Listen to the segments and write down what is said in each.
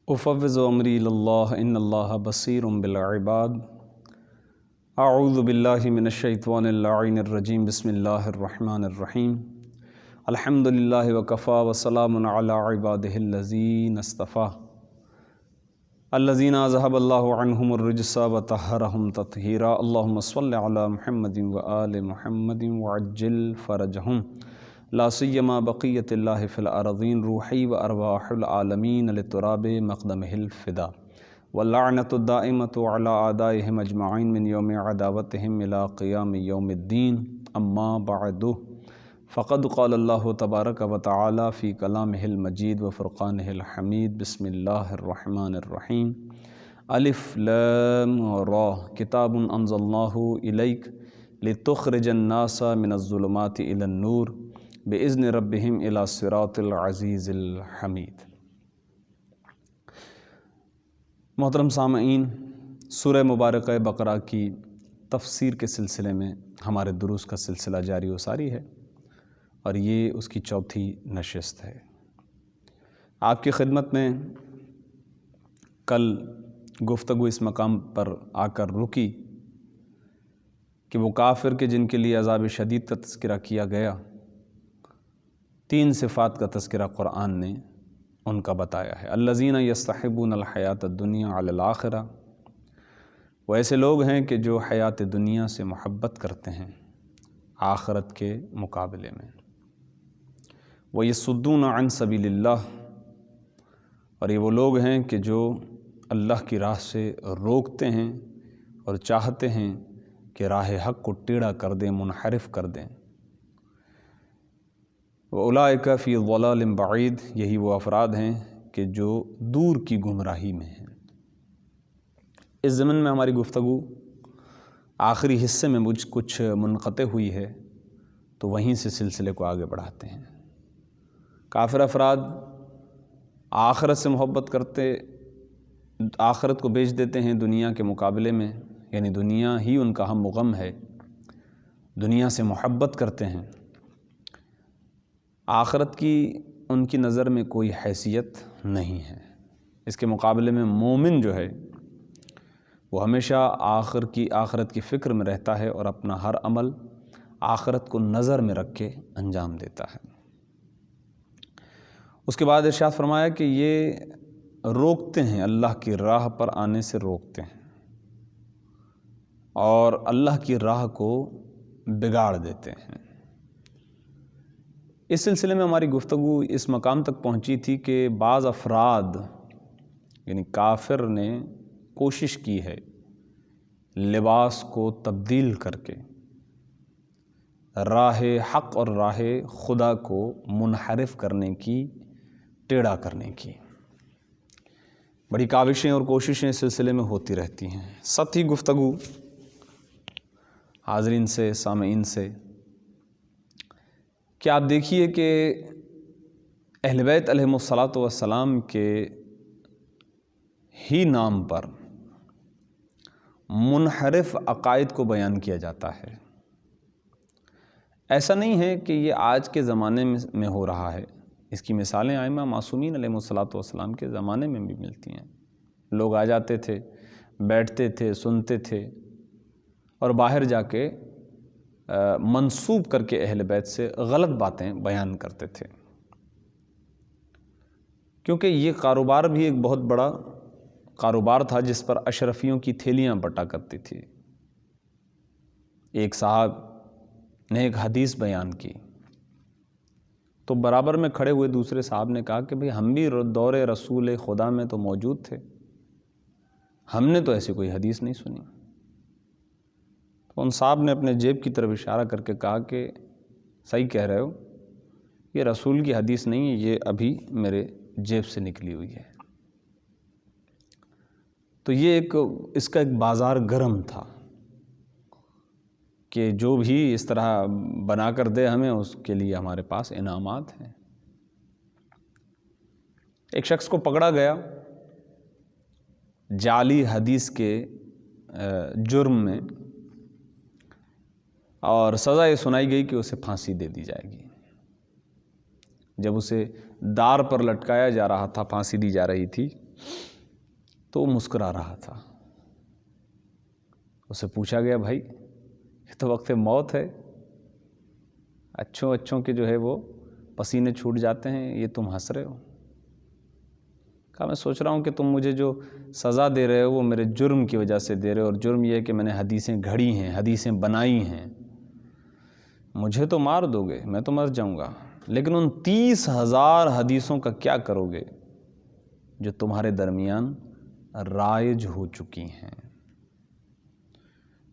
افوض امری اللہ ان اللہ بصیر بالعباد اعوذ باللہ من الشیطان اللعین الرجیم بسم اللہ الرحمن الرحیم الحمد للہ وکفا وسلام علی عبادہ الذین اصطفیٰ الذین اذھب اللہ عنہم الرجس وطہرہم تطہیرا اللہم صل علی محمد وآل محمد وعجل فرجہم لا سیما بقیت اللہ فی الارضین روحی و ارواح العالمین لتراب مقدمہ الفدا واللعنۃ الدائمۃ علی اعدائہم اجمعین من یوم عداوتہم الی قیام یوم الدین اما بعد فقد قال اللہ تبارک و تعالی فی کلامہ المجید و فرقانہ الحمید بسم اللہ الرحمن الرحیم الف لام را کتاب انزلناہ الیک لتخرج الناس من الظلمات الی النور بِإِذْنِ رَبِّهِمْ إِلَى صِرَاطِ الْعَزِيزِ الْحَمِيدِ۔ محترم سامعین، سورہ مبارکہ بقرہ کی تفسیر کے سلسلے میں ہمارے دروس کا سلسلہ جاری و ساری ہے اور یہ اس کی چوتھی نشست ہے۔ آپ کی خدمت میں کل گفتگو اس مقام پر آ کر رکی کہ وہ کافر کے جن کے لیے عذاب شدید کا تذکرہ کیا گیا، تین صفات کا تذکرہ قرآن نے ان کا بتایا ہے۔ الذین یستحبون الحیات الدنیا علی الآخرہ، وہ ایسے لوگ ہیں کہ جو حیات دنیا سے محبت کرتے ہیں آخرت کے مقابلے میں۔ ویصدون عن سبیل اللہ، اور یہ وہ لوگ ہیں کہ جو اللہ کی راہ سے روکتے ہیں اور چاہتے ہیں کہ راہ حق کو ٹیڑھا کر دیں، منحرف کر دیں۔ وَأُولَئِكَ فِي ضَلَالٍ بَعِيدٍ، یہی وہ افراد ہیں کہ جو دور کی گمراہی میں ہیں۔ اس ضمن میں ہماری گفتگو آخری حصے میں کچھ منقطع ہوئی ہے، تو وہیں سے سلسلے کو آگے بڑھاتے ہیں۔ کافر افراد آخرت سے محبت کرتے، آخرت کو بیچ دیتے ہیں دنیا کے مقابلے میں، یعنی دنیا ہی ان کا ہم و غم ہے، دنیا سے محبت کرتے ہیں۔ آخرت کی ان کی نظر میں کوئی حیثیت نہیں ہے۔ اس کے مقابلے میں مومن جو ہے وہ ہمیشہ آخرت کی فکر میں رہتا ہے اور اپنا ہر عمل آخرت کو نظر میں رکھ کے انجام دیتا ہے۔ اس کے بعد ارشاد فرمایا کہ یہ روکتے ہیں، اللہ کی راہ پر آنے سے روکتے ہیں اور اللہ کی راہ کو بگاڑ دیتے ہیں۔ اس سلسلے میں ہماری گفتگو اس مقام تک پہنچی تھی کہ بعض افراد یعنی کافر نے کوشش کی ہے لباس کو تبدیل کر کے راہ حق اور راہ خدا کو منحرف کرنے کی، ٹیڑھا کرنے کی بڑی کاوشیں اور کوششیں اس سلسلے میں ہوتی رہتی ہیں۔ سطحی گفتگو حاضرین سے، سامعین سے کہ آپ دیکھیے کہ اہل بیت علیہم الصلاۃ والسلام کے ہی نام پر منحرف عقائد کو بیان کیا جاتا ہے۔ ایسا نہیں ہے کہ یہ آج کے زمانے میں ہو رہا ہے، اس کی مثالیں ائمہ معصومین علیہم الصلاۃ والسلام کے زمانے میں بھی ملتی ہیں۔ لوگ آ جاتے تھے، بیٹھتے تھے، سنتے تھے اور باہر جا کے منسوب کر کے اہل بیت سے غلط باتیں بیان کرتے تھے، کیونکہ یہ کاروبار بھی ایک بہت بڑا کاروبار تھا جس پر اشرفیوں کی تھیلیاں بٹا کرتی تھی۔ ایک صاحب نے ایک حدیث بیان کی تو برابر میں کھڑے ہوئے دوسرے صاحب نے کہا کہ بھئی ہم بھی دور رسول خدا میں تو موجود تھے، ہم نے تو ایسی کوئی حدیث نہیں سنی۔ ان صاحب نے اپنے جیب کی طرف اشارہ کر کے کہا کہ صحیح کہہ رہے ہو، یہ رسول کی حدیث نہیں ہے، یہ ابھی میرے جیب سے نکلی ہوئی ہے۔ تو یہ اس کا ایک بازار گرم تھا کہ جو بھی اس طرح بنا کر دے ہمیں، اس کے لیے ہمارے پاس انعامات ہیں۔ ایک شخص کو پکڑا گیا جعلی حدیث کے جرم میں اور سزا یہ سنائی گئی کہ اسے پھانسی دے دی جائے گی۔ جب اسے دار پر لٹکایا جا رہا تھا، پھانسی دی جا رہی تھی، تو وہ مسکرا رہا تھا. اسے پوچھا گیا بھائی یہ تو وقت موت ہے، اچھوں کے جو ہے وہ پسینے چھوٹ جاتے ہیں، یہ تم ہنس رہے ہو؟ کہا میں سوچ رہا ہوں کہ تم مجھے جو سزا دے رہے ہو وہ میرے جرم کی وجہ سے دے رہے ہو، اور جرم یہ ہے کہ میں نے حدیثیں گھڑی ہیں، حدیثیں بنائی ہیں. مجھے تو مار دو گے، میں تو مر جاؤں گا، لیکن ان 30,000 حدیثوں کا کیا کرو گے جو تمہارے درمیان رائج ہو چکی ہیں،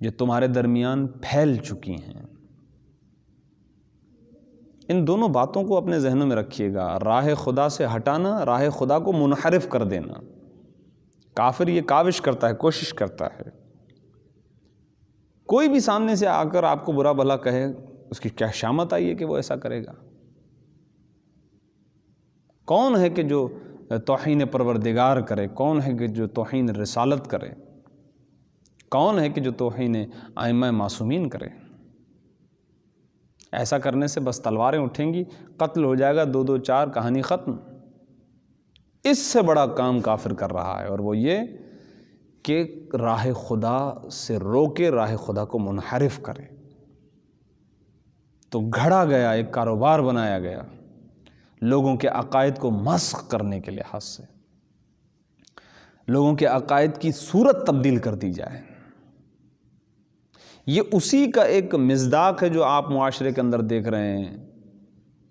جو تمہارے درمیان پھیل چکی ہیں؟ ان دونوں باتوں کو اپنے ذہنوں میں رکھیے گا. راہ خدا سے ہٹانا، راہ خدا کو منحرف کر دینا. کافر یہ کاوش کرتا ہے، کوشش کرتا ہے. کوئی بھی سامنے سے آ کر آپ کو برا بھلا کہے، اس کی کیا شامت آئی ہے کہ وہ ایسا کرے گا؟ کون ہے کہ جو توہین پروردگار کرے؟ کون ہے کہ جو توہین رسالت کرے؟ کون ہے کہ جو توہین ائمہ معصومین کرے؟ ایسا کرنے سے بس تلواریں اٹھیں گی، قتل ہو جائے گا، 2 4 کہانی ختم. اس سے بڑا کام کافر کر رہا ہے، اور وہ یہ کہ راہ خدا سے روکے، راہ خدا کو منحرف کرے. تو گھڑا گیا، ایک کاروبار بنایا گیا لوگوں کے عقائد کو مسخ کرنے کے لحاظ سے، لوگوں کے عقائد کی صورت تبدیل کر دی جائے. یہ اسی کا ایک مصداق ہے جو آپ معاشرے کے اندر دیکھ رہے ہیں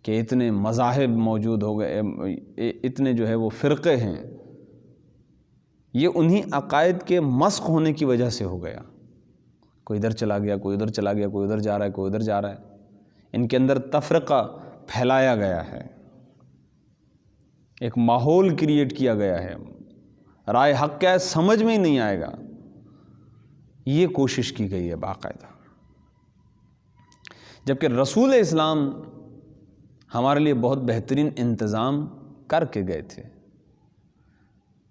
کہ اتنے مذاہب موجود ہو گئے، اتنے جو ہے وہ فرقے ہیں. یہ انہی عقائد کے مسخ ہونے کی وجہ سے ہو گیا. کوئی ادھر چلا گیا، کوئی ادھر چلا گیا، کوئی ادھر جا رہا ہے، کوئی ادھر جا رہا ہے. ان کے اندر تفرقہ پھیلایا گیا ہے، ایک ماحول کریٹ کیا گیا ہے. رائے حق کیا ہے سمجھ میں ہی نہیں آئے گا. یہ کوشش کی گئی ہے باقاعدہ. جبکہ رسول اسلام ہمارے لیے بہت بہترین انتظام کر کے گئے تھے.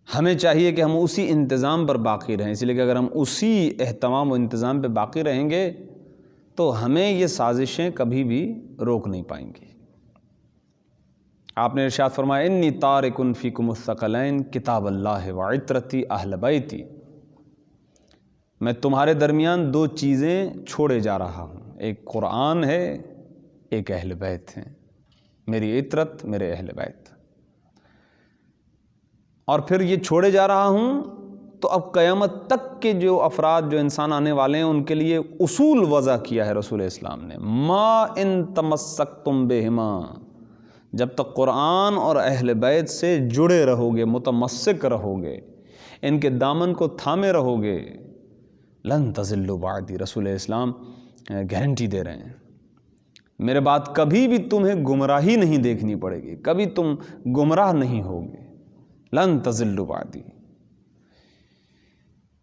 ہمیں چاہیے کہ ہم اسی انتظام پر باقی رہیں، اس لیے کہ اگر ہم اسی اہتمام و انتظام پہ باقی رہیں گے تو ہمیں یہ سازشیں کبھی بھی روک نہیں پائیں گی. آپ نے ارشاد فرمایا انی تارک فیکم الثقلین کتاب اللہ وعطرتی اہل بیتی. میں تمہارے درمیان 2 چیزیں چھوڑے جا رہا ہوں، ایک قرآن ہے، ایک اہل بیت ہیں، میری عطرت، میرے اہل بیت. اور پھر یہ چھوڑے جا رہا ہوں تو اب قیامت تک کے جو افراد، جو انسان آنے والے ہیں، ان کے لیے اصول وضع کیا ہے رسول اسلام نے. ما ان تمسکتم بہما، جب تک قرآن اور اہل بیت سے جڑے رہو گے، متمسک رہو گے، ان کے دامن کو تھامے رہو گے، لن تضلوا بعدی. رسول اسلام گارنٹی دے رہے ہیں میرے بعد کبھی بھی تمہیں گمراہی نہیں دیکھنی پڑے گی، کبھی تم گمراہ نہیں ہوگے. لن تضلوا بعدی.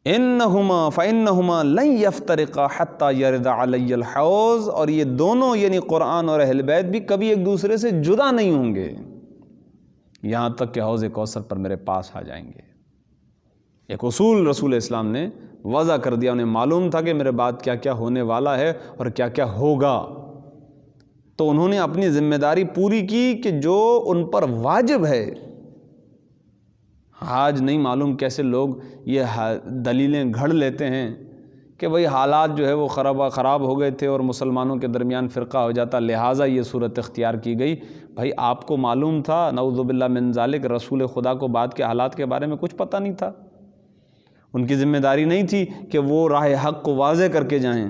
انہما فانہما لن یفترقا حتی یرد علی الحوض. اور یہ دونوں یعنی قرآن اور اہل بیت بھی کبھی ایک دوسرے سے جدا نہیں ہوں گے یہاں تک کہ حوض کوثر پر میرے پاس آ جائیں گے. ایک اصول رسول اسلام نے وضع کر دیا. انہیں معلوم تھا کہ میرے بعد کیا کیا ہونے والا ہے اور کیا کیا ہوگا، تو انہوں نے اپنی ذمہ داری پوری کی کہ جو ان پر واجب ہے. آج نہیں معلوم کیسے لوگ یہ دلیلیں گھڑ لیتے ہیں کہ بھئی حالات جو ہے وہ خراب ہو گئے تھے اور مسلمانوں کے درمیان فرقہ ہو جاتا، لہٰذا یہ صورت اختیار کی گئی. بھائی آپ کو معلوم تھا، نعوذ باللہ من ذالک، رسول خدا کو بعد کے حالات کے بارے میں کچھ پتہ نہیں تھا. ان کی ذمہ داری نہیں تھی کہ وہ راہ حق کو واضح کر کے جائیں.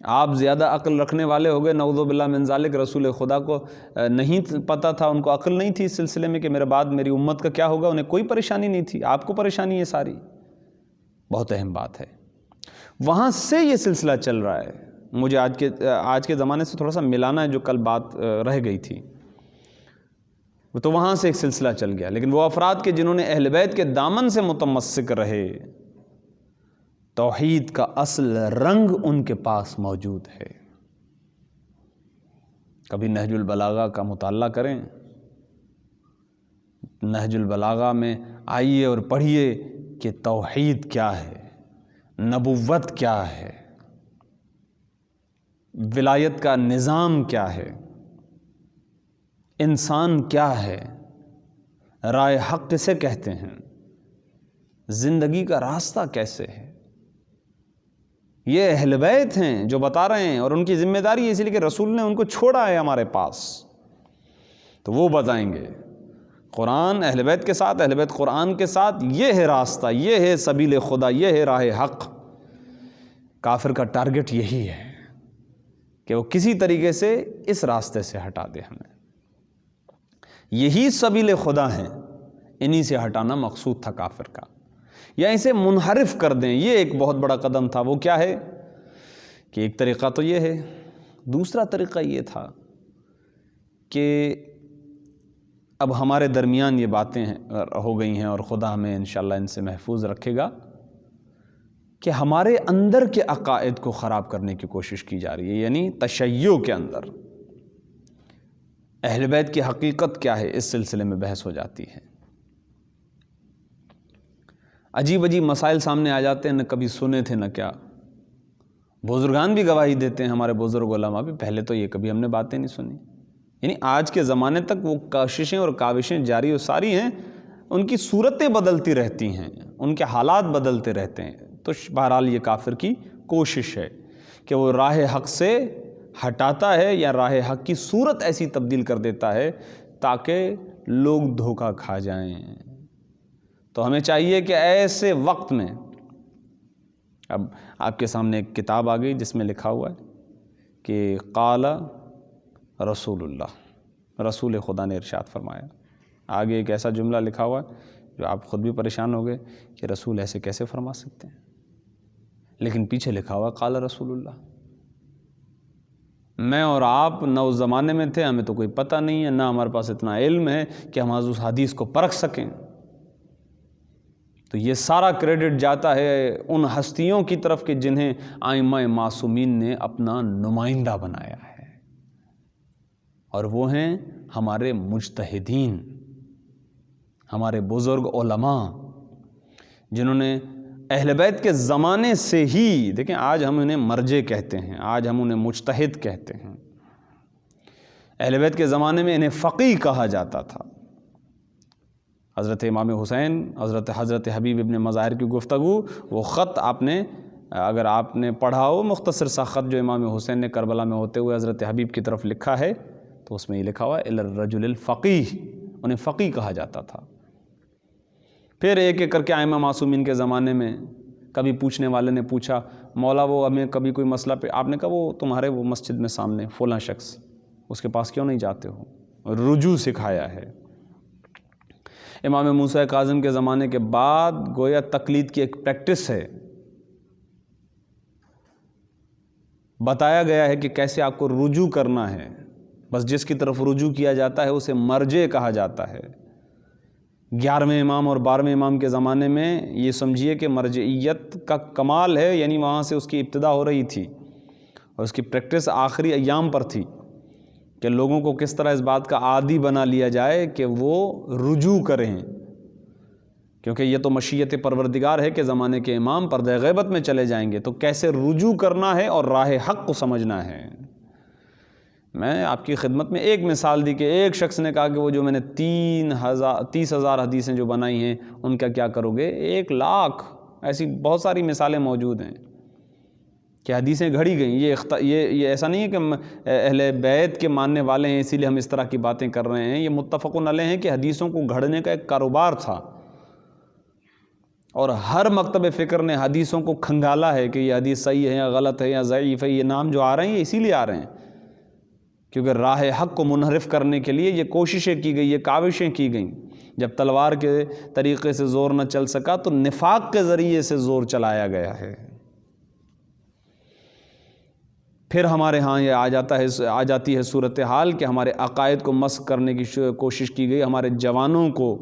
آپ زیادہ عقل رکھنے والے ہو گئے، نعوذ باللہ من ذالک. رسول خدا کو نہیں پتہ تھا، ان کو عقل نہیں تھی اس سلسلے میں کہ میرے بعد میری امت کا کیا ہوگا. انہیں کوئی پریشانی نہیں تھی، آپ کو پریشانی ہے ساری. بہت اہم بات ہے. وہاں سے یہ سلسلہ چل رہا ہے. مجھے آج کے زمانے سے تھوڑا سا ملانا ہے جو کل بات رہ گئی تھی، تو وہاں سے ایک سلسلہ چل گیا. لیکن وہ افراد کے جنہوں نے اہل بیت کے دامن سے متمسک رہے، توحید کا اصل رنگ ان کے پاس موجود ہے. کبھی نہج البلاغہ کا مطالعہ کریں، نہج البلاغہ میں آئیے اور پڑھیے کہ توحید کیا ہے، نبوت کیا ہے، ولایت کا نظام کیا ہے، انسان کیا ہے، راہ حق کسے کہتے ہیں، زندگی کا راستہ کیسے ہے، یہ اہل بیت ہیں جو بتا رہے ہیں، اور ان کی ذمہ داری ہے، اسی لیے کہ رسول نے ان کو چھوڑا ہے ہمارے پاس، تو وہ بتائیں گے۔ قرآن اہل بیت کے ساتھ، اہل بیت قرآن کے ساتھ، یہ ہے راستہ، یہ ہے سبیل خدا، یہ ہے راہ حق۔ کافر کا ٹارگٹ یہی ہے کہ وہ کسی طریقے سے اس راستے سے ہٹا دے ہمیں۔ یہی سبیل خدا ہیں، انہی سے ہٹانا مقصود تھا کافر کا، یا اسے منحرف کر دیں، یہ ایک بہت بڑا قدم تھا۔ وہ کیا ہے کہ ایک طریقہ تو یہ ہے، دوسرا طریقہ یہ تھا کہ اب ہمارے درمیان یہ باتیں ہو گئی ہیں، اور خدا ہمیں انشاءاللہ ان سے محفوظ رکھے گا، کہ ہمارے اندر کے عقائد کو خراب کرنے کی کوشش کی جا رہی ہے، یعنی تشیع کے اندر اہل بیت کی حقیقت کیا ہے، اس سلسلے میں بحث ہو جاتی ہے۔ عجیب عجیب مسائل سامنے آ جاتے ہیں، نہ کبھی سنے تھے نہ کیا۔ بزرگان بھی گواہی دیتے ہیں، ہمارے بزرگ علماء بھی، پہلے تو یہ کبھی ہم نے باتیں نہیں سنی۔ یعنی آج کے زمانے تک وہ کوششیں اور کاوشیں جاری و ساری ہیں، ان کی صورتیں بدلتی رہتی ہیں، ان کے حالات بدلتے رہتے ہیں۔ تو بہرحال یہ کافر کی کوشش ہے کہ وہ راہ حق سے ہٹاتا ہے، یا راہ حق کی صورت ایسی تبدیل کر دیتا ہے تاکہ لوگ دھوکہ کھا جائیں۔ تو ہمیں چاہیے کہ ایسے وقت میں، اب آپ کے سامنے ایک کتاب آ گئی جس میں لکھا ہوا ہے کہ قال رسول اللہ، رسول خدا نے ارشاد فرمایا۔ آگے ایک ایسا جملہ لکھا ہوا ہے جو آپ خود بھی پریشان ہو گئے کہ رسول ایسے کیسے فرما سکتے ہیں، لیکن پیچھے لکھا ہوا قال رسول اللہ۔ میں اور آپ نہ اس زمانے میں تھے، ہمیں تو کوئی پتہ نہیں ہے، نہ ہمارے پاس اتنا علم ہے کہ ہم اس حدیث کو پرکھ سکیں۔ تو یہ سارا کریڈٹ جاتا ہے ان ہستیوں کی طرف کہ جنہیں ائمہ معصومین نے اپنا نمائندہ بنایا ہے، اور وہ ہیں ہمارے مجتہدین، ہمارے بزرگ علماء، جنہوں نے اہل بیت کے زمانے سے ہی، دیکھیں آج ہم انہیں مرجع کہتے ہیں، آج ہم انہیں مجتہد کہتے ہیں، اہل بیت کے زمانے میں انہیں فقیہ کہا جاتا تھا۔ حضرت امام حسین، حضرت حبیب ابن مظاہر کی گفتگو، وہ خط آپ نے، اگر آپ نے پڑھا ہو مختصر سا خط جو امام حسین نے کربلا میں ہوتے ہوئے حضرت حبیب کی طرف لکھا ہے، تو اس میں یہ لکھا ہوا ہے الی الرجل الفقیہ، انہیں فقیہ کہا جاتا تھا۔ پھر ایک ایک کر کے ائمہ معصومین کے زمانے میں کبھی پوچھنے والے نے پوچھا، مولا وہ ہمیں کبھی کوئی مسئلہ پہ، آپ نے کہا وہ تمہارے وہ مسجد میں سامنے فلاں شخص، اس کے پاس کیوں نہیں جاتے ہو، رجوع سکھایا ہے۔ امام موسیٰ کاظم کے زمانے کے بعد گویا تقلید کی ایک پریکٹس ہے، بتایا گیا ہے کہ کیسے آپ کو رجوع کرنا ہے، بس جس کی طرف رجوع کیا جاتا ہے اسے مرجع کہا جاتا ہے۔ 11ویں امام اور 12ویں امام کے زمانے میں یہ سمجھیے کہ مرجعیت کا کمال ہے، یعنی وہاں سے اس کی ابتدا ہو رہی تھی، اور اس کی پریکٹس آخری ایام پر تھی کہ لوگوں کو کس طرح اس بات کا عادی بنا لیا جائے کہ وہ رجوع کریں، کیونکہ یہ تو مشیت پروردگار ہے کہ زمانے کے امام پردہ غیبت میں چلے جائیں گے، تو کیسے رجوع کرنا ہے اور راہ حق کو سمجھنا ہے۔ میں آپ کی خدمت میں ایک مثال دی کہ ایک شخص نے کہا کہ وہ جو میں نے 30,000 حدیثیں جو بنائی ہیں ان کا کیا کرو گے، 1,00,000 ایسی بہت ساری مثالیں موجود ہیں کہ حدیثیں گھڑی گئیں۔ یہ ایسا نہیں ہے کہ اہل بیت کے ماننے والے ہیں اسی لیے ہم اس طرح کی باتیں کر رہے ہیں، یہ متفق علیہ ہیں کہ حدیثوں کو گھڑنے کا ایک کاروبار تھا، اور ہر مکتب فکر نے حدیثوں کو کھنگالا ہے کہ یہ حدیث صحیح ہے یا غلط ہے یا ضعیف ہے۔ یہ نام جو آ رہے ہیں یہ اسی لیے آ رہے ہیں کیونکہ راہ حق کو منحرف کرنے کے لیے یہ کوششیں کی گئی، یہ کاوشیں کی گئیں۔ جب تلوار کے طریقے سے زور نہ چل سکا تو نفاق کے ذریعے سے زور چلایا گیا ہے۔ پھر ہمارے ہاں یہ آ جاتی ہے صورتحال کہ ہمارے عقائد کو مسخ کرنے کی کوشش کی گئی، ہمارے جوانوں کو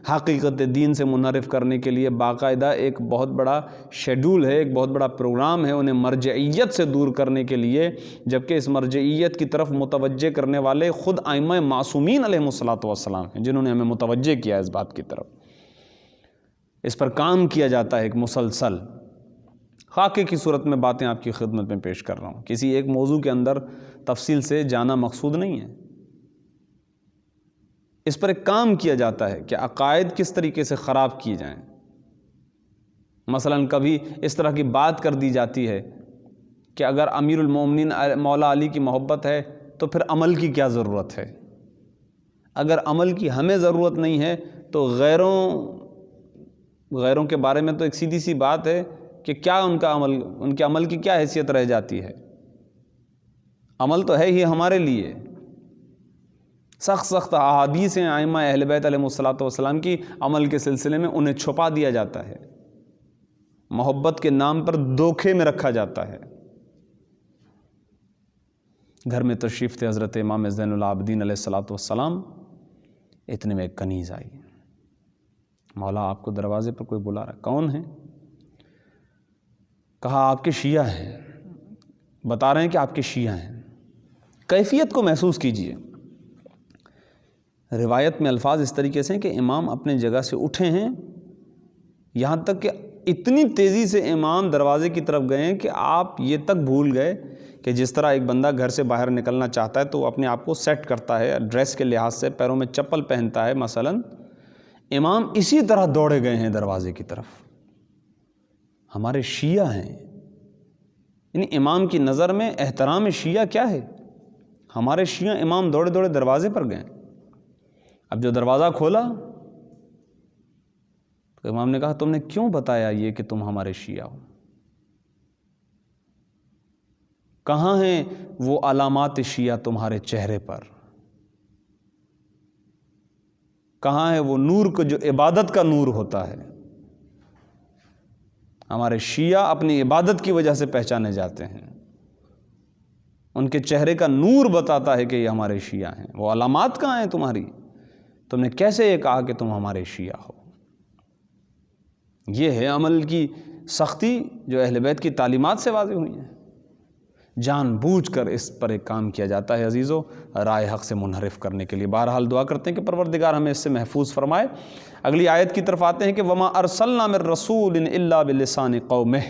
حقیقت دین سے منحرف کرنے کے لیے باقاعدہ ایک بہت بڑا شیڈول ہے، ایک بہت بڑا پروگرام ہے انہیں مرجعیت سے دور کرنے کے لیے، جبکہ اس مرجعیت کی طرف متوجہ کرنے والے خود ائمہ معصومین علیہم الصلاۃ والسلام ہیں، جنہوں نے ہمیں متوجہ کیا اس بات کی طرف۔ اس پر کام کیا جاتا ہے ایک مسلسل، خاکے کی صورت میں باتیں آپ کی خدمت میں پیش کر رہا ہوں، کسی ایک موضوع کے اندر تفصیل سے جانا مقصود نہیں ہے۔ اس پر ایک کام کیا جاتا ہے کہ عقائد کس طریقے سے خراب کیے جائیں۔ مثلاً کبھی اس طرح کی بات کر دی جاتی ہے کہ اگر امیر المومنین مولا علی کی محبت ہے تو پھر عمل کی کیا ضرورت ہے؟ اگر عمل کی ہمیں ضرورت نہیں ہے تو غیروں کے بارے میں تو ایک سیدھی سی بات ہے کہ کیا ان کے عمل کی کیا حیثیت رہ جاتی ہے؟ عمل تو ہے ہی ہمارے لیے۔ سخت احادیث ہیں ائمہ اہل بیت علیہ الصلوۃ والسلام کی، عمل کے سلسلے میں انہیں چھپا دیا جاتا ہے، محبت کے نام پر دھوکے میں رکھا جاتا ہے۔ گھر میں تشریف تھے حضرت امام زین العابدین علیہ الصلوۃ والسلام، اتنے میں ایک کنیز آئی۔ مولا آپ کو دروازے پر کوئی بلا رہا ہے۔ کون ہے؟ کہا آپ کے شیعہ ہیں، بتا رہے ہیں کہ آپ کے شیعہ ہیں۔ کیفیت کو محسوس کیجئے۔ روایت میں الفاظ اس طریقے سے ہیں کہ امام اپنے جگہ سے اٹھے ہیں، یہاں تک کہ اتنی تیزی سے امام دروازے کی طرف گئے ہیں کہ آپ یہ تک بھول گئے کہ جس طرح ایک بندہ گھر سے باہر نکلنا چاہتا ہے تو وہ اپنے آپ کو سیٹ کرتا ہے ڈریس کے لحاظ سے، پیروں میں چپل پہنتا ہے مثلاً، امام اسی طرح دوڑے گئے ہیں دروازے کی طرف۔ ہمارے شیعہ ہیں، یعنی امام کی نظر میں احترام شیعہ کیا ہے؟ ہمارے شیعہ امام دوڑے دوڑے دروازے پر گئے۔ اب جو دروازہ کھولا تو امام نے کہا تم نے کیوں بتایا یہ کہ تم ہمارے شیعہ ہو؟ کہاں ہیں وہ علامات شیعہ تمہارے چہرے پر؟ کہاں ہے وہ نور کو جو عبادت کا نور ہوتا ہے؟ ہمارے شیعہ اپنی عبادت کی وجہ سے پہچانے جاتے ہیں، ان کے چہرے کا نور بتاتا ہے کہ یہ ہمارے شیعہ ہیں۔ وہ علامات کہاں ہیں تمہاری؟ تم نے کیسے یہ کہا کہ تم ہمارے شیعہ ہو؟ یہ ہے عمل کی سختی جو اہل بیت کی تعلیمات سے واضح ہوئی ہیں۔ جان بوجھ کر اس پر ایک کام کیا جاتا ہے عزیزو، رائے حق سے منحرف کرنے کے لیے۔ بہرحال دعا کرتے ہیں کہ پروردگار ہمیں اس سے محفوظ فرمائے۔ اگلی آیت کی طرف آتے ہیں کہ وَمَا أَرْسَلْنَا مِن رَّسُولٍ إِلَّا بِلِسَانِ قَوْمِهِ،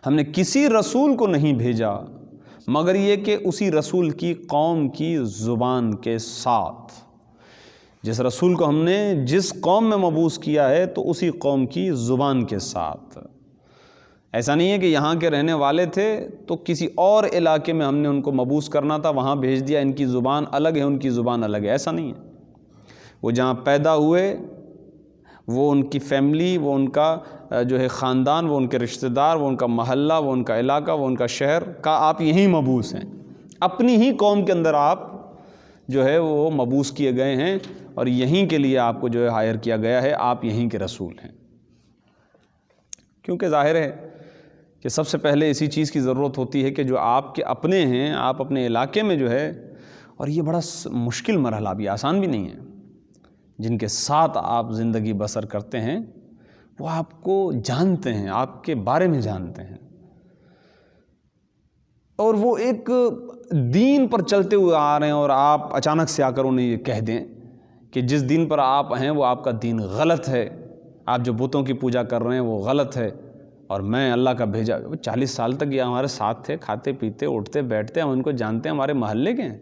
ہم نے کسی رسول کو نہیں بھیجا مگر یہ کہ اسی رسول کی قوم کی زبان کے ساتھ۔ جس رسول کو ہم نے جس قوم میں مبعوث کیا ہے تو اسی قوم کی زبان کے ساتھ۔ ایسا نہیں ہے کہ یہاں کے رہنے والے تھے تو کسی اور علاقے میں ہم نے ان کو مبعوث کرنا تھا، وہاں بھیج دیا، ان کی زبان الگ ہے ان کی زبان الگ ہے، ایسا نہیں ہے۔ وہ جہاں پیدا ہوئے، وہ ان کی فیملی، وہ ان کا جو ہے خاندان، وہ ان کے رشتہ دار، وہ ان کا محلہ، وہ ان کا علاقہ، وہ ان کا شہر کا آپ یہیں مبعوث ہیں، اپنی ہی قوم کے اندر آپ جو ہے وہ مبعوث کیے گئے ہیں اور یہیں کے لیے آپ کو جو ہے ہائر کیا گیا ہے، آپ یہیں کے رسول ہیں۔ کیونکہ ظاہر ہے کہ سب سے پہلے اسی چیز کی ضرورت ہوتی ہے کہ جو آپ کے اپنے ہیں، آپ اپنے علاقے میں جو ہے، اور یہ بڑا مشکل مرحلہ بھی آسان بھی نہیں ہے، جن کے ساتھ آپ زندگی بسر کرتے ہیں وہ آپ کو جانتے ہیں، آپ کے بارے میں جانتے ہیں، اور وہ ایک دین پر چلتے ہوئے آ رہے ہیں اور آپ اچانک سے آ کر انہیں یہ کہہ دیں کہ جس دین پر آپ ہیں وہ آپ کا دین غلط ہے، آپ جو بتوں کی پوجا کر رہے ہیں وہ غلط ہے اور میں اللہ کا بھیجا۔ 40 سال تک یہ ہمارے ساتھ تھے، کھاتے پیتے اٹھتے بیٹھتے، ہم ان کو جانتے ہیں، ہمارے محلے کے ہیں،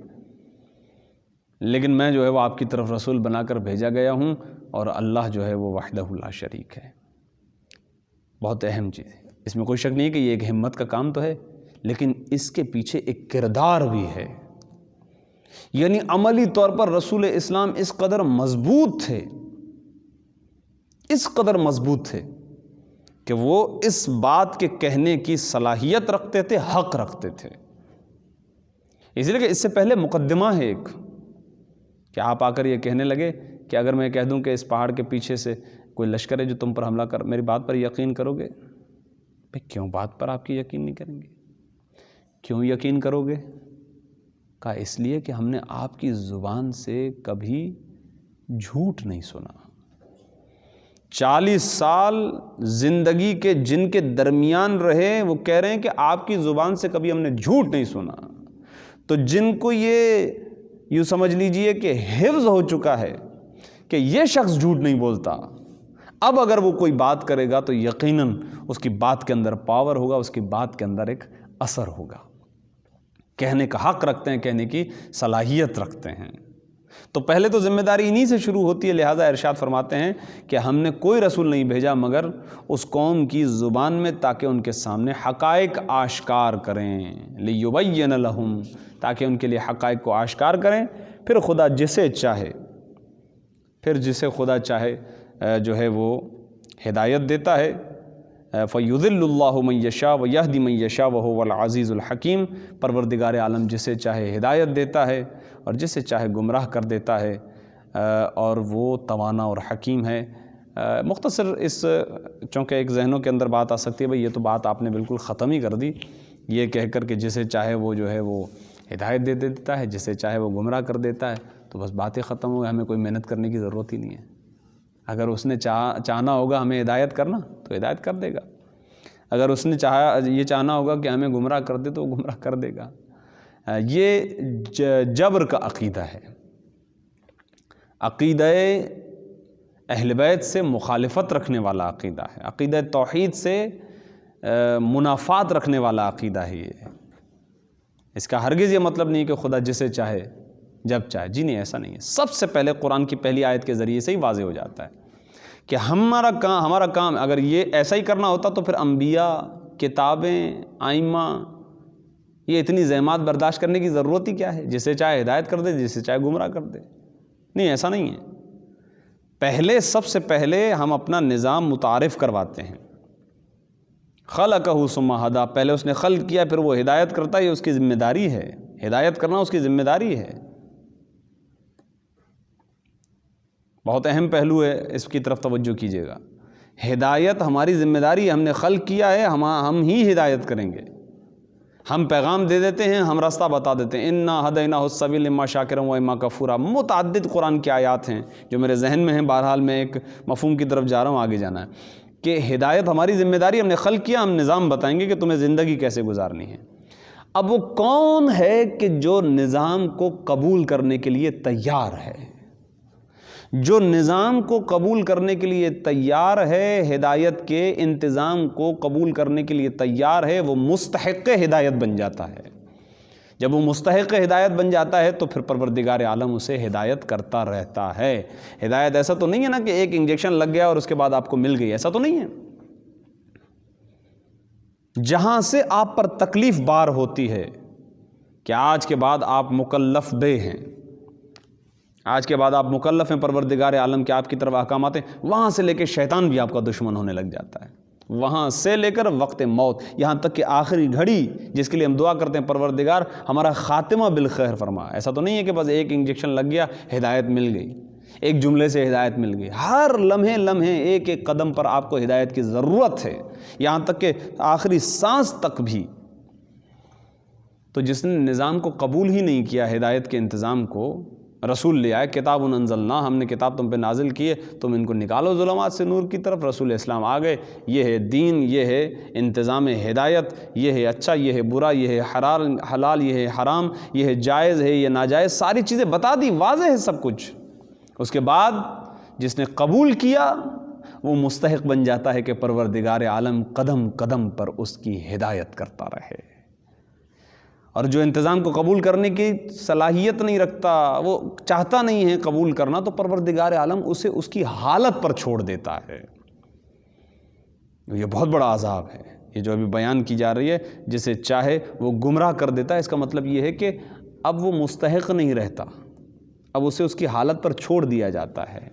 لیکن میں جو ہے وہ آپ کی طرف رسول بنا کر بھیجا گیا ہوں اور اللہ جو ہے وہ وحدہ لا شریک ہے۔ بہت اہم چیز ہے، اس میں کوئی شک نہیں کہ یہ ایک ہمت کا کام تو ہے، لیکن اس کے پیچھے ایک کردار بھی ہے، یعنی عملی طور پر رسول اسلام اس قدر مضبوط تھے، اس قدر مضبوط تھے کہ وہ اس بات کے کہنے کی صلاحیت رکھتے تھے، حق رکھتے تھے۔ اس لیے کہ اس سے پہلے مقدمہ ہے ایک، کہ آپ آ کر یہ کہنے لگے کہ اگر میں کہہ دوں کہ اس پہاڑ کے پیچھے سے کوئی لشکر ہے جو تم پر حملہ کر، میری بات پر یقین کرو گے؟ بھئی کیوں بات پر آپ کی یقین نہیں کریں گے؟ کیوں یقین کرو گے؟ کہا اس لیے کہ ہم نے آپ کی زبان سے کبھی جھوٹ نہیں سنا۔ 40 سال زندگی کے جن کے درمیان رہے وہ کہہ رہے ہیں کہ آپ کی زبان سے کبھی ہم نے جھوٹ نہیں سنا۔ تو جن کو یہ یوں سمجھ لیجئے کہ حفظ ہو چکا ہے کہ یہ شخص جھوٹ نہیں بولتا، اب اگر وہ کوئی بات کرے گا تو یقیناً اس کی بات کے اندر پاور ہوگا، اس کی بات کے اندر ایک اثر ہوگا، کہنے کا حق رکھتے ہیں، کہنے کی صلاحیت رکھتے ہیں۔ تو پہلے تو ذمہ داری انہی سے شروع ہوتی ہے، لہٰذا ارشاد فرماتے ہیں کہ ہم نے کوئی رسول نہیں بھیجا مگر اس قوم کی زبان میں، تاکہ ان کے سامنے حقائق آشکار کریں، لیبین لہم، تاکہ ان کے لیے حقائق کو آشکار کریں۔ پھر خدا جسے چاہے، جو ہے وہ ہدایت دیتا ہے۔ فَيُضِلُّ اللَّهُ مَن يَشَاءُ وَيَهْدِي مَن يَشَاءُ وَهُوَ الْعَزِيزُ الْحَكِيمُ۔ پروردگار عالم جسے چاہے ہدایت دیتا ہے اور جسے چاہے گمراہ کر دیتا ہے، اور وہ توانا اور حکیم ہے۔ مختصر اس چونکہ ایک ذہنوں کے اندر بات آ سکتی ہے، بھئی یہ تو بات آپ نے بالکل ختم ہی کر دی، یہ کہہ کر کہ جسے چاہے وہ جو ہے وہ ہدایت دے دیتا ہے، جسے چاہے وہ گمراہ کر دیتا ہے، تو بس باتیں ختم ہو گئی، ہمیں کوئی محنت کرنے کی ضرورت ہی نہیں ہے۔ اگر اس نے چاہنا ہوگا ہمیں ہدایت کرنا تو ہدایت کر دے گا، اگر اس نے یہ چاہنا ہوگا کہ ہمیں گمراہ کر دے تو وہ گمراہ کر دے گا۔ یہ جبر کا عقیدہ ہے، عقیدہ اہل بیت سے مخالفت رکھنے والا عقیدہ ہے، عقیدہ توحید سے منافات رکھنے والا عقیدہ ہے یہ۔ اس کا ہرگز یہ مطلب نہیں کہ خدا جسے چاہے جب چاہے، جی نہیں، ایسا نہیں ہے۔ سب سے پہلے قرآن کی پہلی آیت کے ذریعے سے ہی واضح ہو جاتا ہے کہ ہمارا کام اگر یہ ایسا ہی کرنا ہوتا تو پھر انبیاء، کتابیں، ائمہ، یہ اتنی زحمات برداشت کرنے کی ضرورت ہی کیا ہے؟ جسے چاہے ہدایت کر دے، جسے چاہے گمراہ کر دے۔ نہیں، ایسا نہیں ہے۔ سب سے پہلے ہم اپنا نظام متعارف کرواتے ہیں۔ خلقہ ثم ہدی، پہلے اس نے خلق کیا پھر وہ ہدایت کرتا ہے، یہ اس کی ذمہ داری ہے، ہدایت کرنا اس کی ذمہ داری ہے۔ بہت اہم پہلو ہے، اس کی طرف توجہ کیجیے گا۔ ہدایت ہماری ذمہ داری ہے، ہم نے خلق کیا ہے، ہم ہی ہدایت کریں گے۔ ہم پیغام دے دیتے ہیں، ہم راستہ بتا دیتے ہیں۔ انا ہدیناہ السبیل اما شاکرا و اما کفورا، متعدد قرآن کی آیات ہیں جو میرے ذہن میں ہیں، بہرحال میں ایک مفہوم کی طرف جا رہا ہوں، آگے جانا ہے کہ ہدایت ہماری ذمہ داری، ہم نے خلق کیا، ہم نظام بتائیں گے کہ تمہیں زندگی کیسے گزارنی ہے۔ اب وہ کون ہے کہ جو نظام کو قبول کرنے کے لیے تیار ہے؟ جو نظام کو قبول کرنے کے لیے تیار ہے، ہدایت کے انتظام کو قبول کرنے کے لیے تیار ہے، وہ مستحق ہدایت بن جاتا ہے۔ جب وہ مستحق ہدایت بن جاتا ہے تو پھر پروردگار عالم اسے ہدایت کرتا رہتا ہے۔ ہدایت ایسا تو نہیں ہے نا کہ ایک انجیکشن لگ گیا اور اس کے بعد آپ کو مل گئی، ایسا تو نہیں ہے۔ جہاں سے آپ پر تکلیف بار ہوتی ہے کہ آج کے بعد آپ مکلف بے ہیں، آج کے بعد آپ مکلف ہیں، پروردگار عالم کے آپ کی طرف احکامات ہیں، وہاں سے لے کے شیطان بھی آپ کا دشمن ہونے لگ جاتا ہے، وہاں سے لے کر وقت موت، یہاں تک کہ آخری گھڑی جس کے لیے ہم دعا کرتے ہیں پروردگار ہمارا خاتمہ بالخیر فرما۔ ایسا تو نہیں ہے کہ بس ایک انجیکشن لگ گیا ہدایت مل گئی، ایک جملے سے ہدایت مل گئی۔ ہر لمحے ایک ایک قدم پر آپ کو ہدایت کی ضرورت ہے، یہاں تک کہ آخری سانس تک بھی۔ تو جس نے نظام کو قبول ہی نہیں کیا، ہدایت کے انتظام کو، رسول لے آئے، کتاب انزلنا، ہم نے کتاب تم پہ نازل کی ہے، تم ان کو نکالو ظلمات سے نور کی طرف، رسول اسلام آ گئے، یہ ہے دین، یہ ہے انتظام ہدایت، یہ ہے اچھا، یہ ہے برا، یہ ہے حلال، یہ ہے حرام، یہ ہے جائز ہے، یہ ناجائز، ساری چیزیں بتا دی، واضح ہے سب کچھ۔ اس کے بعد جس نے قبول کیا وہ مستحق بن جاتا ہے کہ پروردگار عالم قدم قدم پر اس کی ہدایت کرتا رہے۔ اور جو انتظام کو قبول کرنے کی صلاحیت نہیں رکھتا، وہ چاہتا نہیں ہے قبول کرنا، تو پروردگار عالم اسے اس کی حالت پر چھوڑ دیتا ہے۔ یہ بہت بڑا عذاب ہے، یہ جو ابھی بیان کی جا رہی ہے، جسے چاہے وہ گمراہ کر دیتا ہے، اس کا مطلب یہ ہے کہ اب وہ مستحق نہیں رہتا، اب اسے اس کی حالت پر چھوڑ دیا جاتا ہے۔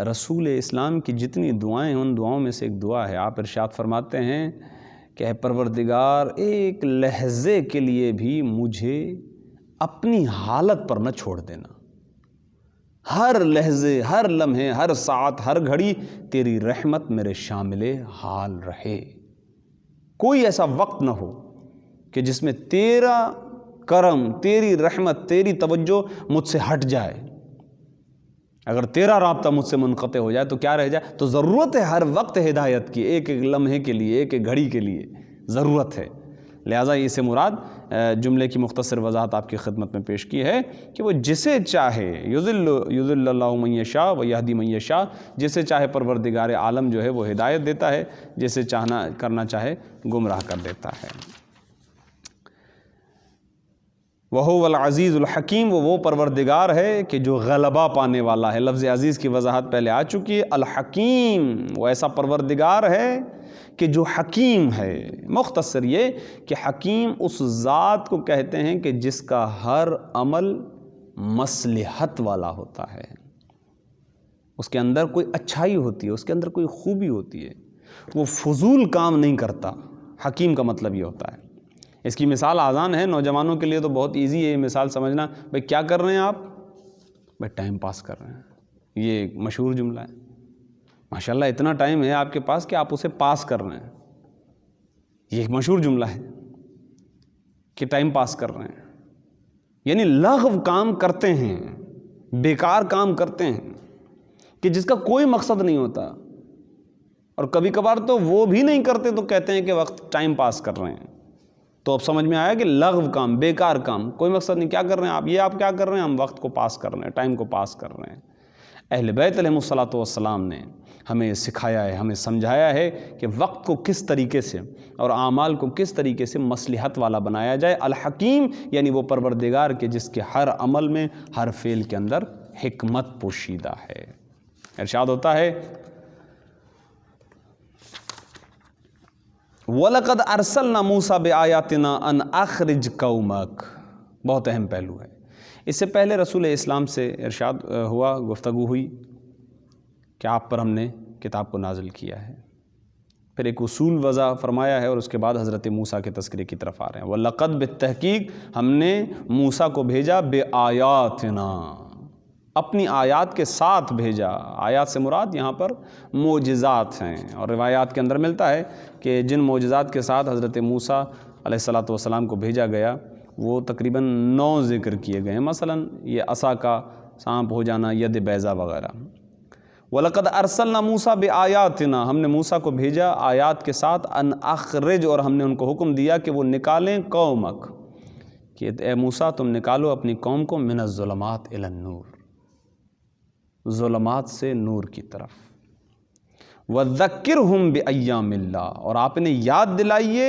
رسول اسلام کی جتنی دعائیں ہیں ان دعاؤں میں سے ایک دعا ہے، آپ ارشاد فرماتے ہیں کہ اے پروردگار ایک لحظے کے لیے بھی مجھے اپنی حالت پر نہ چھوڑ دینا، ہر لحظے، ہر لمحے، ہر ساعت، ہر گھڑی تیری رحمت میرے شامل حال رہے۔ کوئی ایسا وقت نہ ہو کہ جس میں تیرا کرم، تیری رحمت، تیری توجہ مجھ سے ہٹ جائے۔ اگر تیرا رابطہ مجھ سے منقطع ہو جائے تو کیا رہ جائے؟ تو ضرورت ہے ہر وقت ہدایت کی، ایک ایک لمحے کے لیے، ایک ایک گھڑی کے لیے ضرورت ہے۔ لہٰذا اس سے مراد جملے کی مختصر وضاحت آپ کی خدمت میں پیش کی ہے کہ وہ جسے چاہے، یضل اللہ من یشاء ویہدی من یشاء، جسے چاہے پروردگار عالم جو ہے وہ ہدایت دیتا ہے، جسے کرنا چاہے گمراہ کر دیتا ہے۔ وَهُوَ الْعَزِيزُ الْحَكِيمُ، وہ پروردگار ہے کہ جو غلبہ پانے والا ہے۔ لفظ عزیز کی وضاحت پہلے آ چکی ہے۔ الحکیم، وہ ایسا پروردگار ہے کہ جو حکیم ہے۔ مختصر یہ کہ حکیم اس ذات کو کہتے ہیں کہ جس کا ہر عمل مصلحت والا ہوتا ہے، اس کے اندر کوئی اچھائی ہوتی ہے، اس کے اندر کوئی خوبی ہوتی ہے، وہ فضول کام نہیں کرتا۔ حکیم کا مطلب یہ ہوتا ہے۔ اس کی مثال آسان ہے، نوجوانوں کے لیے تو بہت ایزی ہے یہ مثال سمجھنا۔ بھئی کیا کر رہے ہیں آپ؟ بھئی ٹائم پاس کر رہے ہیں۔ یہ ایک مشہور جملہ ہے۔ ماشاءاللہ اتنا ٹائم ہے آپ کے پاس کہ آپ اسے پاس کر رہے ہیں، یہ ایک مشہور جملہ ہے کہ ٹائم پاس کر رہے ہیں، یعنی لغو کام کرتے ہیں، بیکار کام کرتے ہیں کہ جس کا کوئی مقصد نہیں ہوتا، اور کبھی کبھار تو وہ بھی نہیں کرتے تو کہتے ہیں کہ وقت ٹائم پاس کر رہے ہیں۔ تو اب سمجھ میں آیا کہ لغو کام، بیکار کام، کوئی مقصد نہیں۔ کیا کر رہے ہیں آپ؟ یہ آپ کیا کر رہے ہیں؟ ہم وقت کو پاس کر رہے ہیں، ٹائم کو پاس کر رہے ہیں۔ اہل بیت علیہم الصلاۃ والسلام نے ہمیں سکھایا ہے، ہمیں سمجھایا ہے کہ وقت کو کس طریقے سے اور اعمال کو کس طریقے سے مصلحت والا بنایا جائے۔ الحکیم یعنی وہ پروردگار کے جس کے ہر عمل میں، ہر فعل کے اندر حکمت پوشیدہ ہے۔ ارشاد ہوتا ہے وَلَقَدْ أَرْسَلْنَا مُوسَىٰ بِآيَاتِنَا أَنْ أَخْرِجْ قَوْمَكَ، بہت اہم پہلو ہے۔ اس سے پہلے رسول اسلام سے ارشاد ہوا، گفتگو ہوئی کہ آپ پر ہم نے کتاب کو نازل کیا ہے، پھر ایک اصول وضع فرمایا ہے، اور اس کے بعد حضرت موسیٰ کے تذکرے کی طرف آ رہے ہیں۔ وَلَقَدْ، بالتحقیق ہم نے موسیٰ کو بھیجا، بِآيَاتِنَا، اپنی آیات کے ساتھ بھیجا۔ آیات سے مراد یہاں پر معجزات ہیں، اور روایات کے اندر ملتا ہے کہ جن معجزات کے ساتھ حضرت موسیٰ علیہ الصلاۃ والسلام کو بھیجا گیا وہ تقریباً 9 ذکر کیے گئے ہیں۔ مثلاً یہ عصا کا سانپ ہو جانا، ید بیضا وغیرہ۔ وَلَقَدْ أَرْسَلْنَا مُوسَىٰ بِآيَاتِنَا، ہم نے موسیٰ کو بھیجا آیات کے ساتھ، ان اخرج، اور ہم نے ان کو حکم دیا کہ وہ نکالیں قومک، کہ اے موسیٰ تم نکالو اپنی قوم کو، من الظلمات الی النور، ظلمات سے نور کی طرف۔ وَذَكِّرْهُمْ بِأَيَّامِ اللَّهِ، اور آپ انہیں یاد دلائیے،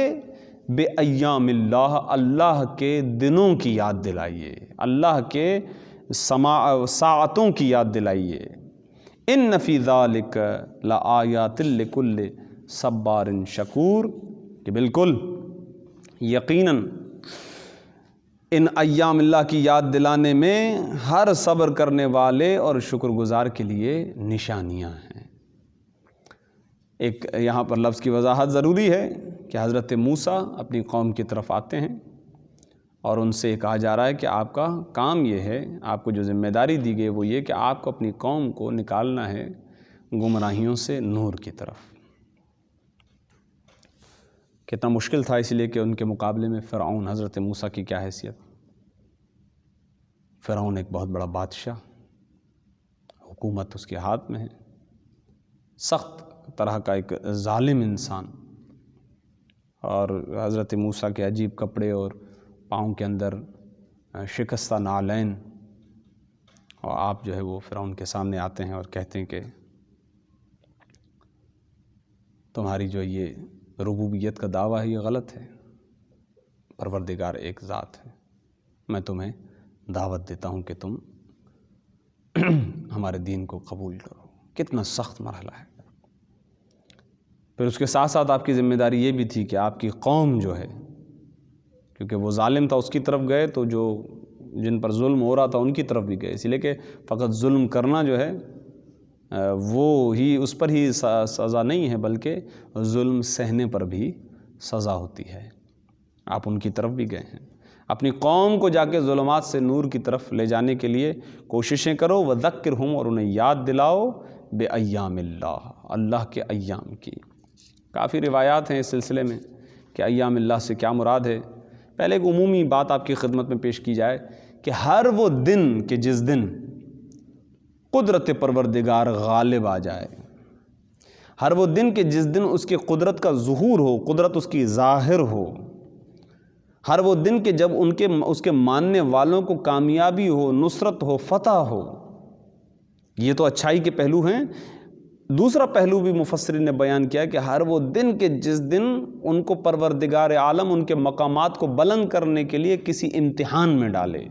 بِأَيَّامِ اللَّهِ، اللہ کے دنوں کی یاد دلائیے، اللہ کے ساعتوں کی یاد دلائیے۔ إِنَّ فِي ذَلِكَ لَآيَاتٍ لِكُلِّ صَبَّارٍ شَكُورٍ، کہ بالکل یقیناً ان ایام اللہ کی یاد دلانے میں ہر صبر کرنے والے اور شکر گزار کے لیے نشانیاں ہیں۔ ایک یہاں پر لفظ کی وضاحت ضروری ہے کہ حضرت موسیٰ اپنی قوم کی طرف آتے ہیں، اور ان سے کہا جا رہا ہے کہ آپ کا کام یہ ہے، آپ کو جو ذمہ داری دی گئی وہ یہ کہ آپ کو اپنی قوم کو نکالنا ہے گمراہیوں سے نور کی طرف۔ کتنا مشکل تھا، اس لیے کہ ان کے مقابلے میں فرعون، حضرت موسیٰ کی کیا حیثیت؟ فرعون ایک بہت بڑا بادشاہ، حکومت اس کے ہاتھ میں ہے، سخت طرح کا ایک ظالم انسان، اور حضرت موسیٰ کے عجیب کپڑے اور پاؤں کے اندر شکستہ نعلین، اور آپ جو ہے وہ فرعون کے سامنے آتے ہیں اور کہتے ہیں کہ تمہاری جو یہ ربوبیت کا دعویٰ ہے یہ غلط ہے، پروردگار ایک ذات ہے، میں تمہیں دعوت دیتا ہوں کہ تم ہمارے دین کو قبول کرو۔ کتنا سخت مرحلہ ہے۔ پھر اس کے ساتھ ساتھ آپ کی ذمہ داری یہ بھی تھی کہ آپ کی قوم جو ہے، کیونکہ وہ ظالم تھا اس کی طرف گئے، تو جو جن پر ظلم ہو رہا تھا ان کی طرف بھی گئے، اس لیے کہ فقط ظلم کرنا جو ہے وہ ہی اس پر ہی سزا نہیں ہے، بلکہ ظلم سہنے پر بھی سزا ہوتی ہے۔ آپ ان کی طرف بھی گئے ہیں، اپنی قوم کو جا کے ظلمات سے نور کی طرف لے جانے کے لیے کوششیں کرو۔ وَذَكِّرْهُمْ، اور انہیں یاد دلاؤ، بِأَيَّامِ اللَّهِ، اللہ کے ایام کی۔ کافی روایات ہیں اس سلسلے میں کہ ایام اللہ سے کیا مراد ہے۔ پہلے ایک عمومی بات آپ کی خدمت میں پیش کی جائے کہ ہر وہ دن کہ جس دن قدرت پروردگار غالب آ جائے، ہر وہ دن کہ جس دن اس کی قدرت کا ظہور ہو، قدرت اس کی ظاہر ہو، ہر وہ دن کہ جب اس کے ماننے والوں کو کامیابی ہو، نصرت ہو، فتح ہو۔ یہ تو اچھائی کے پہلو ہیں، دوسرا پہلو بھی مفسرین نے بیان کیا کہ ہر وہ دن کہ جس دن ان کو پروردگار عالم ان کے مقامات کو بلند کرنے کے لیے کسی امتحان میں ڈالے،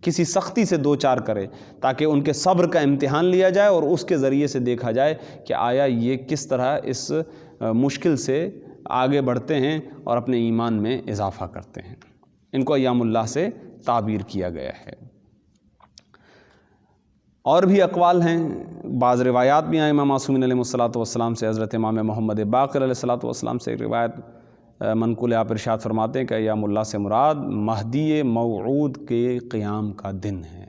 کسی سختی سے دوچار کرے، تاکہ ان کے صبر کا امتحان لیا جائے اور اس کے ذریعے سے دیکھا جائے کہ آیا یہ کس طرح اس مشکل سے آگے بڑھتے ہیں اور اپنے ایمان میں اضافہ کرتے ہیں۔ ان کو ایام اللہ سے تعبیر کیا گیا ہے۔ اور بھی اقوال ہیں، بعض روایات بھی ہیں امام معصومین علیہ الصلوۃ سے۔ حضرت امام محمد باقر علیہ السلام سے ایک روایت منقول آپ ارشاد فرماتے ہیں کہ ایام اللہ سے مراد مہدی موعود کے قیام کا دن ہے،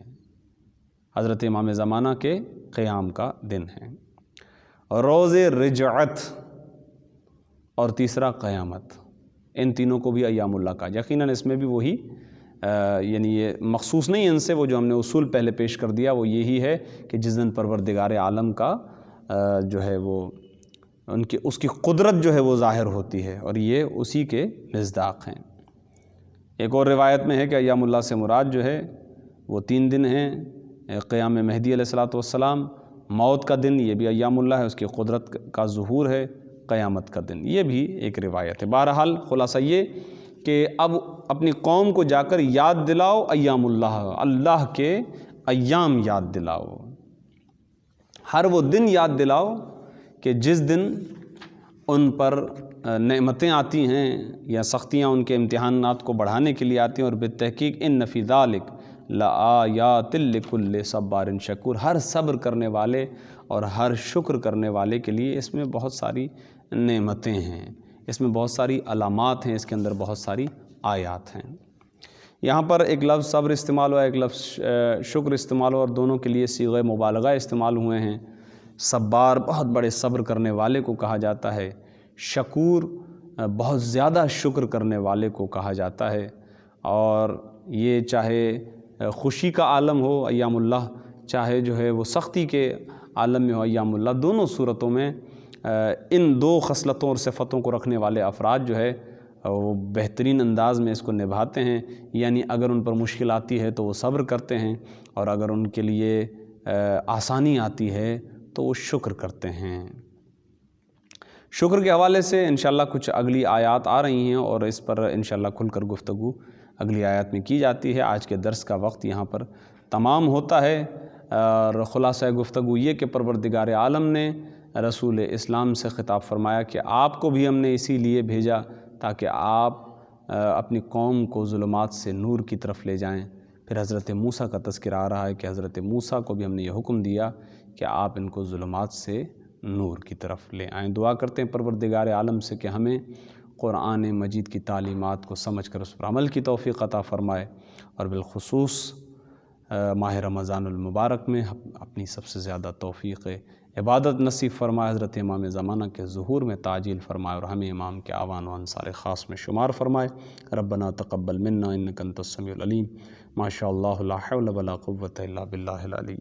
حضرت امام زمانہ کے قیام کا دن ہے، روز رجعت اور تیسرا قیامت، ان تینوں کو بھی ایام اللہ کا۔ یقیناً اس میں بھی وہی یعنی یہ مخصوص نہیں ان سے، وہ جو ہم نے اصول پہلے پیش کر دیا وہ یہی ہے کہ جس دن پروردگار عالم کا جو ہے وہ اس کی قدرت جو ہے وہ ظاہر ہوتی ہے، اور یہ اسی کے مصداق ہیں۔ ایک اور روایت میں ہے کہ ایام اللہ سے مراد جو ہے وہ 3 دن ہیں، قیام مہدی علیہ السلام، موت کا دن یہ بھی ایام اللہ ہے، اس کی قدرت کا ظہور ہے، قیامت کا دن یہ بھی ایک روایت ہے۔ بہرحال خلاصہ یہ کہ اب اپنی قوم کو جا کر یاد دلاؤ ایام اللہ، اللہ کے ایام یاد دلاؤ، ہر وہ دن یاد دلاؤ کہ جس دن ان پر نعمتیں آتی ہیں یا سختیاں ان کے امتحانات کو بڑھانے کے لیے آتی ہیں، اور بالتحقیق ان فی ذلک لآیات لکل صبار شکور، ہر صبر کرنے والے اور ہر شکر کرنے والے کے لیے اس میں بہت ساری نعمتیں ہیں، اس میں بہت ساری علامات ہیں، اس کے اندر بہت ساری آیات ہیں۔ یہاں پر ایک لفظ صبر استعمال ہوا، ایک لفظ شکر استعمال ہوا، اور دونوں کے لیے صیغہ مبالغہ استعمال ہوئے ہیں۔ صبار بہت بڑے صبر کرنے والے کو کہا جاتا ہے، شکور بہت زیادہ شکر کرنے والے کو کہا جاتا ہے، اور یہ چاہے خوشی کا عالم ہو ایام اللہ، چاہے جو ہے وہ سختی کے عالم میں ہو ایام اللہ، دونوں صورتوں میں ان 2 خصلتوں اور صفتوں کو رکھنے والے افراد جو ہے وہ بہترین انداز میں اس کو نبھاتے ہیں، یعنی اگر ان پر مشکل آتی ہے تو وہ صبر کرتے ہیں، اور اگر ان کے لیے آسانی آتی ہے تو وہ شکر کرتے ہیں۔ شکر کے حوالے سے انشاءاللہ کچھ اگلی آیات آ رہی ہیں، اور اس پر انشاءاللہ کھل کر گفتگو اگلی آیات میں کی جاتی ہے۔ آج کے درس کا وقت یہاں پر تمام ہوتا ہے، اور خلاصہ گفتگو یہ کہ پروردگار عالم نے رسول اسلام سے خطاب فرمایا کہ آپ کو بھی ہم نے اسی لیے بھیجا تاکہ آپ اپنی قوم کو ظلمات سے نور کی طرف لے جائیں۔ پھر حضرت موسیٰ کا تذکرہ آ رہا ہے کہ حضرت موسیٰ کو بھی ہم نے یہ حکم دیا کہ آپ ان کو ظلمات سے نور کی طرف لے آئیں۔ دعا کرتے ہیں پروردگار عالم سے کہ ہمیں قرآن مجید کی تعلیمات کو سمجھ کر اس پر عمل کی توفیق عطا فرمائے، اور بالخصوص ماہ رمضان المبارک میں اپنی سب سے زیادہ توفیق عبادت نصیب فرمائے، حضرت امام زمانہ کے ظہور میں تعجیل فرمائے، اور ہمیں امام کے اعوان و انصار خاص میں شمار فرمائے۔ ربنا تقبل منا انک انت السمیع العلیم، ما شاء اللہ لا حول ولا قوة الا باللہ العلی